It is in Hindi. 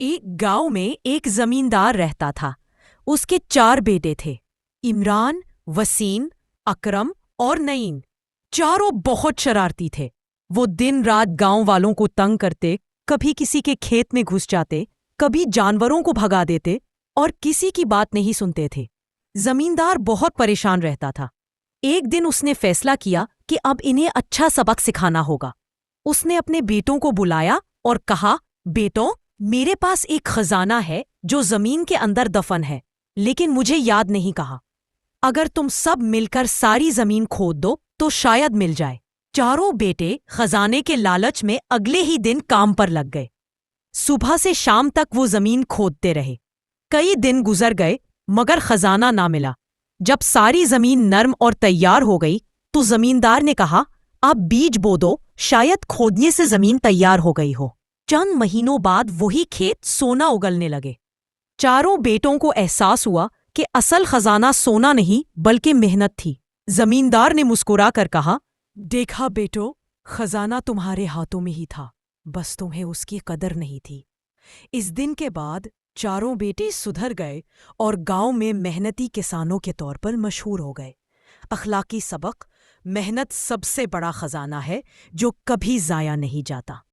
एक गांव में एक जमींदार रहता था। उसके 4 बेटे थे, इमरान, वसीम, अकरम और नईम। चारों बहुत शरारती थे। वो दिन रात गांव वालों को तंग करते, कभी किसी के खेत में घुस जाते, कभी जानवरों को भगा देते और किसी की बात नहीं सुनते थे। जमींदार बहुत परेशान रहता था। एक दिन उसने फैसला किया कि अब इन्हें अच्छा सबक सिखाना होगा। उसने अपने बेटों को बुलाया और कहा, बेटों, मेरे पास एक खजाना है जो जमीन के अंदर दफन है, लेकिन मुझे याद नहीं कहा। अगर तुम सब मिलकर सारी जमीन खोद दो तो शायद मिल जाए। चारों बेटे खजाने के लालच में अगले ही दिन काम पर लग गए। सुबह से शाम तक वो जमीन खोदते रहे। कई दिन गुजर गए मगर खजाना ना मिला। जब सारी जमीन नर्म और तैयार हो गई तो जमींदार ने कहा, अब बीज बो दो, शायद खोदने से जमीन तैयार हो गई हो। चंद महीनों बाद वही खेत सोना उगलने लगे। चारों बेटों को एहसास हुआ कि असल खजाना सोना नहीं बल्कि मेहनत थी। जमींदार ने मुस्कुराकर कहा, देखा बेटो, खजाना तुम्हारे हाथों में ही था, बस तुम्हें उसकी कदर नहीं थी। इस दिन के बाद चारों बेटे सुधर गए और गांव में मेहनती किसानों के तौर पर मशहूर हो गए। अखलाकी सबक: मेहनत सबसे बड़ा खजाना है जो कभी जाया नहीं जाता।